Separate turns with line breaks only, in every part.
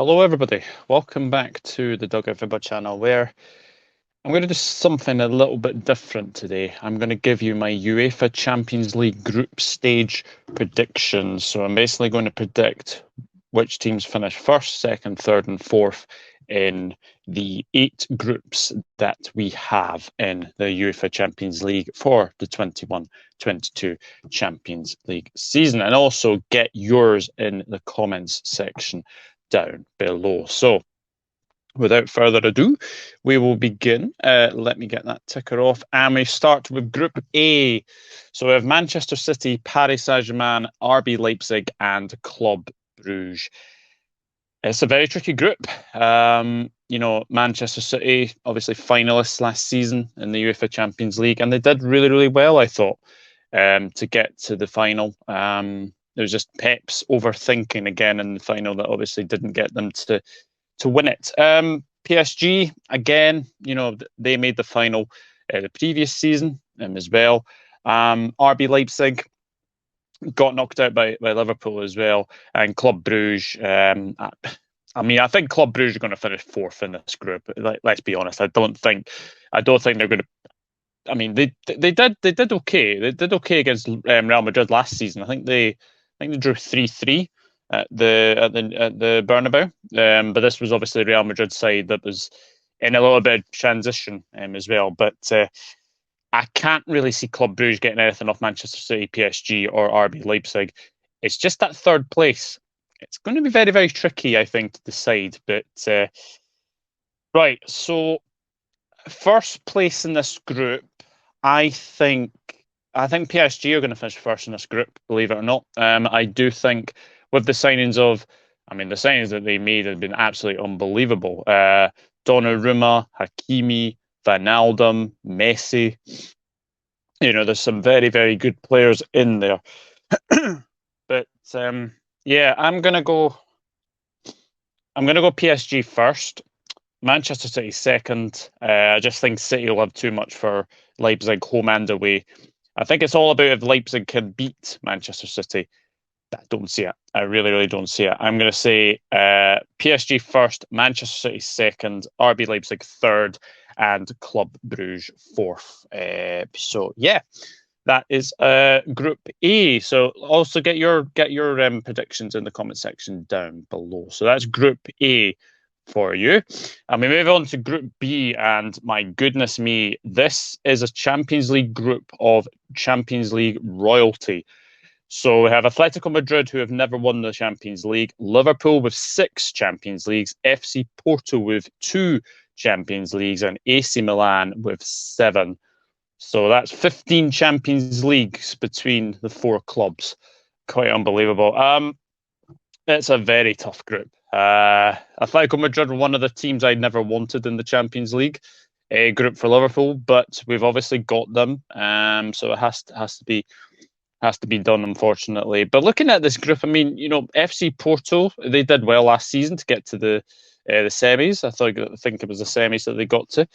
Hello, everybody. Welcome back to the Dugout channel, where I'm going to do something a little bit different today. I'm going to give you my UEFA Champions League group stage predictions. So I'm basically going to predict which teams finish first, second, third, and fourth in the 8 groups that we have in the UEFA Champions League for the 21-22 Champions League season. And also get yours in the comments section down below. So without further ado, we will begin. Let me get that ticker off. And we start with Group A. So we have Manchester City, Paris Saint-Germain, RB Leipzig, and Club Brugge. It's a very tricky group. Manchester City, obviously finalists last season in the UEFA Champions League, and they did really, really well, I thought, to get to the final. It was just Pep's overthinking again in the final that obviously didn't get them to win it. PSG, again, they made the final the previous season as well. RB Leipzig got knocked out by Liverpool as well. And Club Brugge, I think Club Brugge are going to finish fourth in this group. Let's be honest. I don't think they're going to. I mean, they did okay. They did okay against Real Madrid last season. I think they drew 3-3 at the Bernabeu. But this was obviously Real Madrid's side that was in a little bit of transition as well. But I can't really see Club Brugge getting anything off Manchester City, PSG, or RB Leipzig. It's just that third place. It's going to be very, very tricky, I think, to decide. But right, so first place in this group, I think PSG are going to finish first in this group, believe it or not. I do think with the signings that they made have been absolutely unbelievable. Donnarumma, Hakimi, Wijnaldum, Messi. There's some very, very good players in there. But I'm gonna go PSG first. Manchester City second. I just think City will have too much for Leipzig home and away. I think it's all about if Leipzig can beat Manchester City. I don't see it. I really, really don't see it. I'm going to say PSG first, Manchester City second, RB Leipzig third, and Club Brugge fourth. That is Group A. So also get your predictions in the comment section down below. So that's Group A for you. And we move on to Group B, and my goodness me, this is a Champions League group of Champions League royalty. So we have Atletico Madrid, who have never won the Champions League, Liverpool with 6 Champions Leagues, FC Porto with 2 Champions Leagues, and AC Milan with 7. So that's 15 Champions Leagues between the 4 clubs. Quite unbelievable. It's a very tough group. Atletico Madrid were one of the teams I never wanted in the Champions League group for Liverpool, but we've obviously got them. So it has to be done, unfortunately. But looking at this group, FC Porto, they did well last season to get to the semis. I think it was the semis that they got to.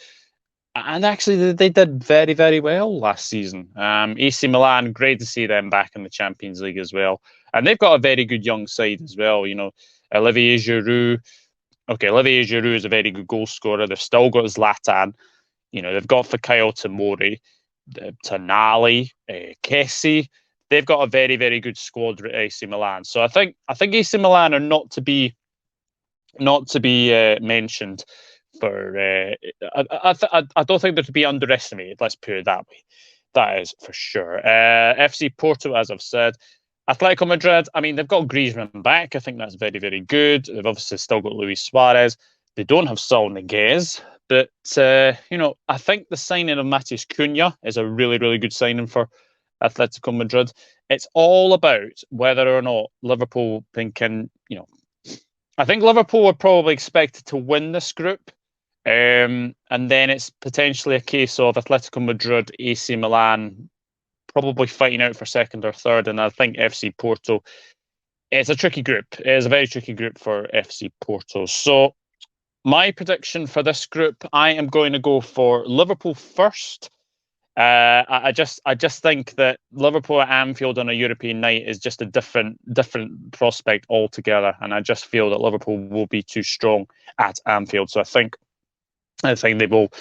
And actually, they did very, very well last season. AC Milan, great to see them back in the Champions League as well. And they've got a very good young side as well. Olivier Giroud. Okay, Olivier Giroud is a very good goal scorer. They've still got Zlatan. They've got Fikayo Tomori, Tonali, Kessie. They've got a very, very good squad at AC Milan. So I think AC Milan are not to be mentioned for. I don't think they're to be underestimated. Let's put it that way. That is for sure. FC Porto, as I've said. Atletico Madrid, they've got Griezmann back. I think that's very, very good. They've obviously still got Luis Suarez. They don't have Saul Niguez. But, I think the signing of Matheus Cunha is a really, really good signing for Atletico Madrid. It's all about whether or not Liverpool can, I think Liverpool were probably expected to win this group. And then it's potentially a case of Atletico Madrid, AC Milan probably fighting out for second or third. And I think FC Porto, it's a tricky group. It is a very tricky group for FC Porto. So my prediction for this group, I am going to go for Liverpool first, I just think that Liverpool at Anfield on a European night is just a different prospect altogether, and I just feel that Liverpool will be too strong at Anfield. So I think they will.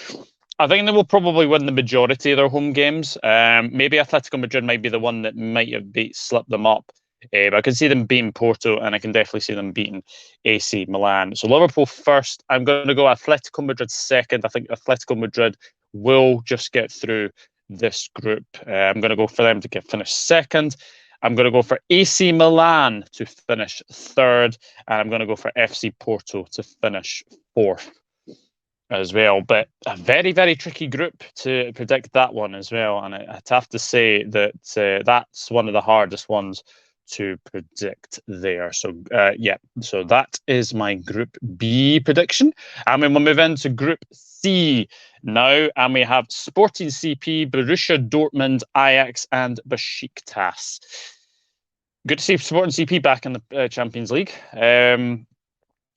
I think they will probably win the majority of their home games. Maybe Atletico Madrid might be the one that might have slipped them up. But I can see them beating Porto, and I can definitely see them beating AC Milan. So Liverpool first. I'm going to go Atletico Madrid second. I think Atletico Madrid will just get through this group. I'm going to go for them to finish second. I'm going to go for AC Milan to finish third, and I'm going to go for FC Porto to finish fourth as well. But a very, very tricky group to predict that one as well. And I'd have to say that that's one of the hardest ones to predict there. So, so that is my Group B prediction. And then we'll move into Group C now. And we have Sporting CP, Borussia Dortmund, Ajax, and Besiktas. Good to see Sporting CP back in the Champions League.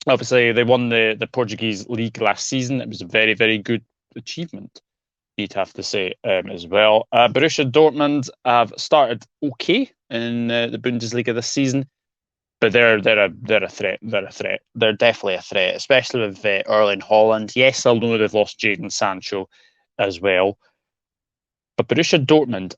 Obviously, they won the Portuguese league last season. It was a very, very good achievement, you'd have to say, as well. Borussia Dortmund have started okay in the Bundesliga this season, but they're a threat. They're a threat. They're definitely a threat, especially with Erling Haaland. Yes, I know they've lost Jadon Sancho as well, but Borussia Dortmund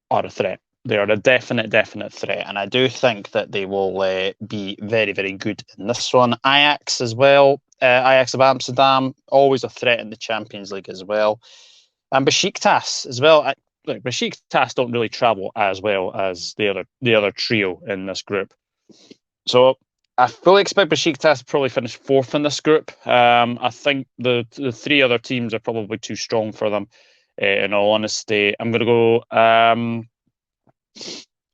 are a threat. They are a definite threat, and I do think that they will be very, very good in this one. Ajax as well. Ajax of Amsterdam, always a threat in the Champions League as well. And Besiktas as well. Look, Besiktas don't really travel as well as the other trio in this group. So I fully expect Besiktas to probably finish fourth in this group. I think the three other teams are probably too strong for them, in all honesty. I'm going to go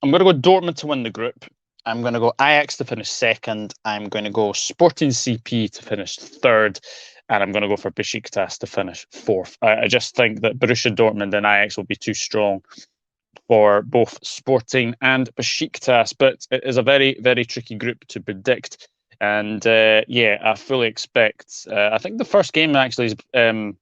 Dortmund to win the group. I'm going to go Ajax to finish second. I'm going to go Sporting CP to finish third. And I'm going to go for Besiktas to finish fourth. I just think that Borussia Dortmund and Ajax will be too strong for both Sporting and Besiktas. But it is a very, very tricky group to predict. And I fully expect... I think the first game actually is Borussia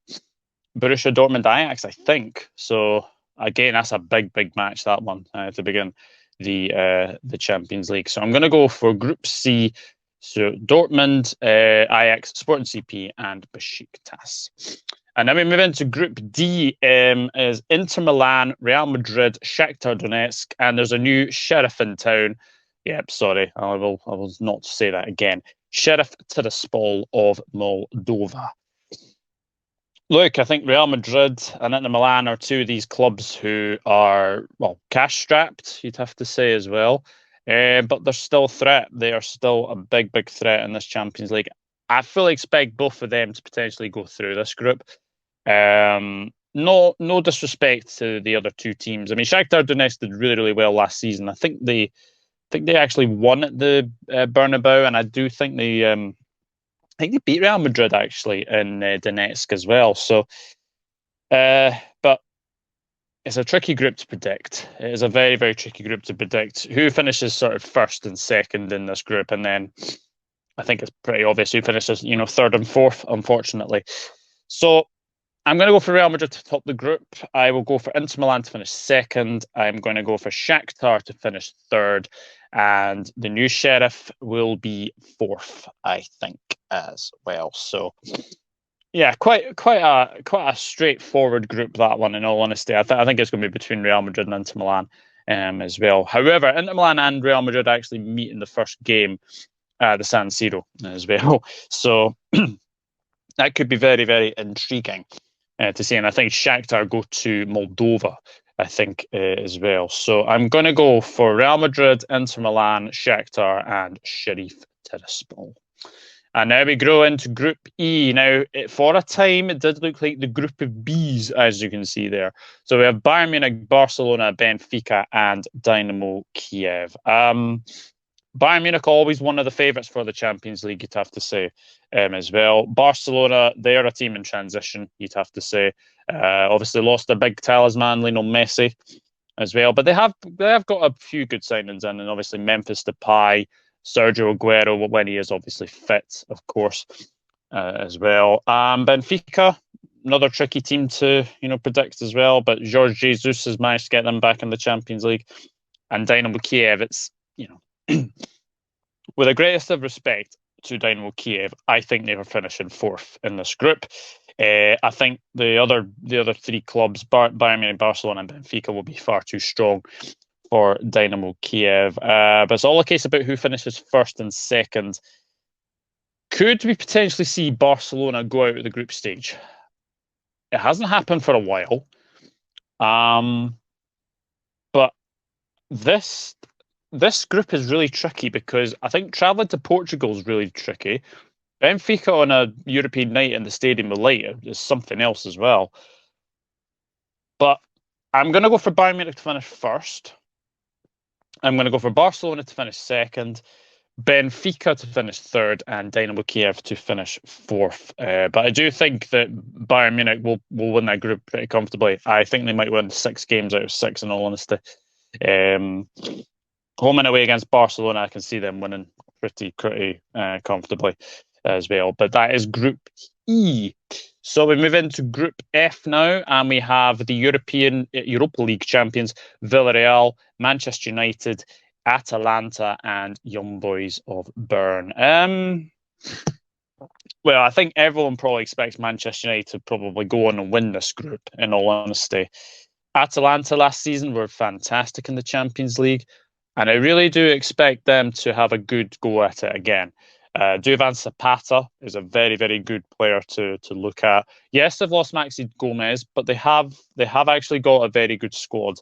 Dortmund-Ajax, I think. So... Again, that's a big, big match, that one, to begin the Champions League. So I'm going to go for Group C. So Dortmund, Ajax, Sporting CP, and Besiktas. And then we move into Group D, is Inter Milan, Real Madrid, Shakhtar Donetsk, and there's a new sheriff in town. Yep, sorry, I will not say that again. Sheriff Tiraspol of Moldova. Look, I think Real Madrid and Inter Milan are two of these clubs who are, well, cash-strapped, you'd have to say as well. But they're still a threat. They are still a big, big threat in this Champions League. I fully expect both of them to potentially go through this group. No disrespect to the other two teams. I mean, Shakhtar Donetsk did really, really well last season. I think they actually won at the Bernabeu, and I do think they beat Real Madrid actually in Donetsk as well. So, but it's a tricky group to predict. It is a very, very tricky group to predict who finishes sort of first and second in this group, and then I think it's pretty obvious who finishes, third and fourth, unfortunately. So I'm going to go for Real Madrid to top the group. I will go for Inter Milan to finish second. I'm going to go for Shakhtar to finish third, and the new sheriff will be fourth, I think, as well. So, yeah, quite a straightforward group, that one. In all honesty, I think it's going to be between Real Madrid and Inter Milan, as well. However, Inter Milan and Real Madrid actually meet in the first game at the San Siro as well. So that could be very, very intriguing to see. And I think Shakhtar go to Moldova, I think, as well. So I'm going to go for Real Madrid, Inter Milan, Shakhtar, and Sheriff Tiraspol. And now we grow into Group E. Now, for a time, it did look like the Group of Bs, as you can see there. So we have Bayern Munich, Barcelona, Benfica, and Dynamo Kiev. Bayern Munich always one of the favourites for the Champions League, you'd have to say, as well. Barcelona, they're a team in transition, you'd have to say. Obviously lost their big talisman, Lionel Messi, as well. But they have got a few good signings in, and obviously Memphis Depay, Sergio Aguero, when he is obviously fit, of course, as well. Benfica, another tricky team to predict as well. But Jorge Jesus has managed to get them back in the Champions League, and Dynamo Kiev. It's with the greatest of respect to Dynamo Kiev, I think they were finishing fourth in this group. I think the other three clubs, Bayern Munich, Barcelona, and Benfica, will be far too strong for Dynamo Kiev. But it's all a case about who finishes first and second. Could we potentially see Barcelona go out of the group stage? It hasn't happened for a while. But this group is really tricky because I think travelling to Portugal is really tricky. Benfica on a European night in the Stadium of Light is something else as well. But I'm going to go for Bayern Munich to finish first. I'm going to go for Barcelona to finish second, Benfica to finish third, and Dynamo Kiev to finish fourth. But I do think that Bayern Munich will win that group pretty comfortably. I think they might win 6 games out of 6, in all honesty. Home and away against Barcelona, I can see them winning pretty comfortably as well. But that is Group E. So we move into Group F now, and we have the Europa League champions Villarreal, Manchester United, Atalanta, and Young Boys of Bern. Well, I think everyone probably expects Manchester United to probably go on and win this group, in all honesty. Atalanta last season were fantastic in the Champions League, and I really do expect them to have a good go at it again. Duvan Zapata is a very, very good player to look at. Yes, they've lost Maxi Gomez, but they have actually got a very good squad.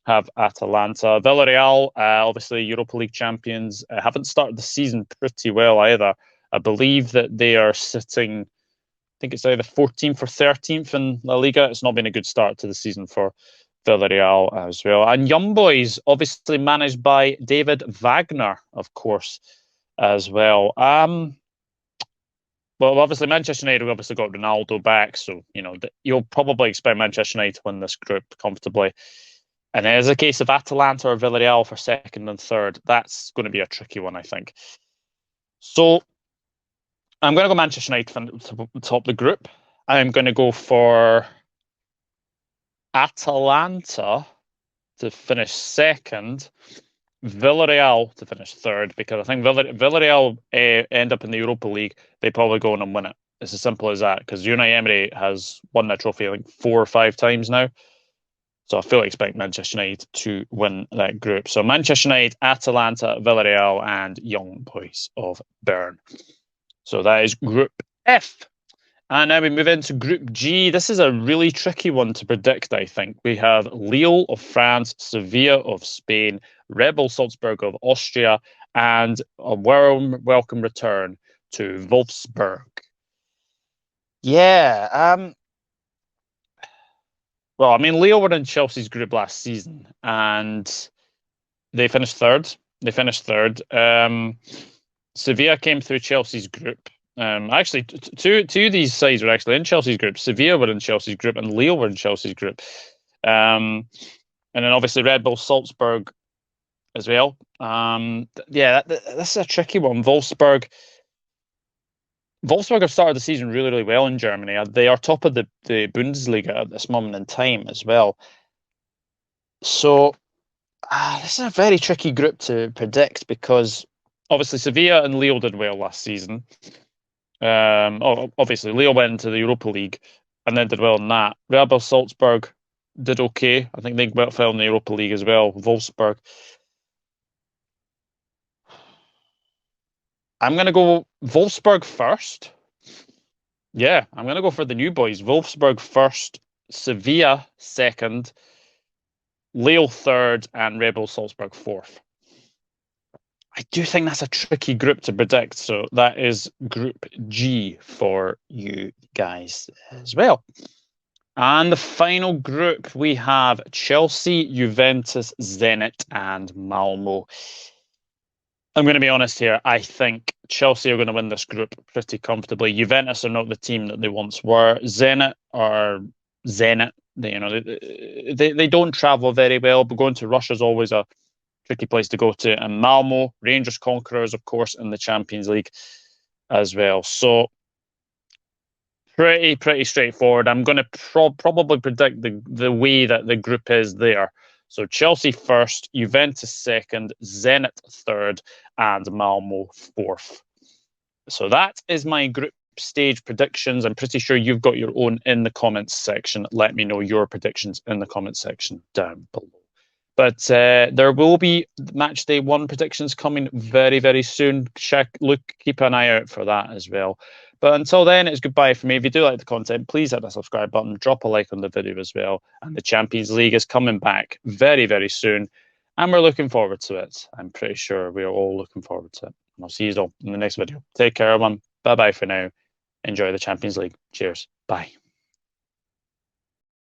Have Atalanta. Villarreal, obviously Europa League champions, haven't started the season pretty well either. I believe that they are sitting, I think it's either 14th or 13th in La Liga. It's not been a good start to the season for Villarreal as well. And Young Boys, obviously managed by David Wagner, of course, as well. Well, obviously Manchester United have obviously got Ronaldo back, so you'll probably expect Manchester United to win this group comfortably. And then as a case of Atalanta or Villarreal for second and third, that's going to be a tricky one, I think. So I'm going to go Manchester United to top the group. I'm going to go for Atalanta to finish second, Villarreal to finish third, because I think Villarreal end up in the Europa League. They probably go on and win it. It's as simple as that, because Unai Emery has won that trophy, I think, 4 or 5 times now. So I fully expect Manchester United to win that group. So Manchester United, Atalanta, Villarreal, and Young Boys of Bern. So that is Group F. And now we move into Group G. This is a really tricky one to predict, I think. We have Lille of France, Sevilla of Spain, Red Bull Salzburg of Austria, and a warm welcome return to Wolfsburg. Yeah, well, I mean, Lille were in Chelsea's group last season, and they finished third. Sevilla came through Chelsea's group. Actually, two of these sides were actually in Chelsea's group. Sevilla were in Chelsea's group, and Lille were in Chelsea's group. And then obviously Red Bull Salzburg as well. Yeah, this is a tricky one. Wolfsburg have started the season really, really well in Germany. They are top of the Bundesliga at this moment in time as well. So this is a very tricky group to predict because obviously Sevilla and Lille did well last season. Obviously Lille went into the Europa League and then did well in that. Red Bull Salzburg did okay. I think they fell in the Europa League as well. Wolfsburg. I'm going to go Wolfsburg first. Yeah, I'm going to go for the new boys. Wolfsburg first, Sevilla second, Lille third, and Red Bull Salzburg fourth. I do think that's a tricky group to predict. So that is Group G for you guys as well. And the final group, we have Chelsea, Juventus, Zenit, and Malmö. I'm going to be honest here. I think Chelsea are going to win this group pretty comfortably. Juventus are not the team that they once were. Zenit are Zenit. They don't travel very well, but going to Russia is always a tricky place to go to. And Malmö, Rangers conquerors, of course, in the Champions League as well. So Pretty straightforward. I'm going to probably predict the way that the group is there. So Chelsea first, Juventus second, Zenit third, and Malmö fourth. So that is my group stage predictions. I'm pretty sure you've got your own in the comments section. Let me know your predictions in the comments section down below. But there will be match day 1 predictions coming very, very soon. Keep an eye out for that as well. But until then, it's goodbye for me. If you do like the content, please hit the subscribe button, drop a like on the video as well. And the Champions League is coming back very, very soon. And we're looking forward to it. I'm pretty sure we're all looking forward to it. And I'll see you all in the next video. Take care, everyone. Bye-bye for now. Enjoy the Champions League. Cheers. Bye.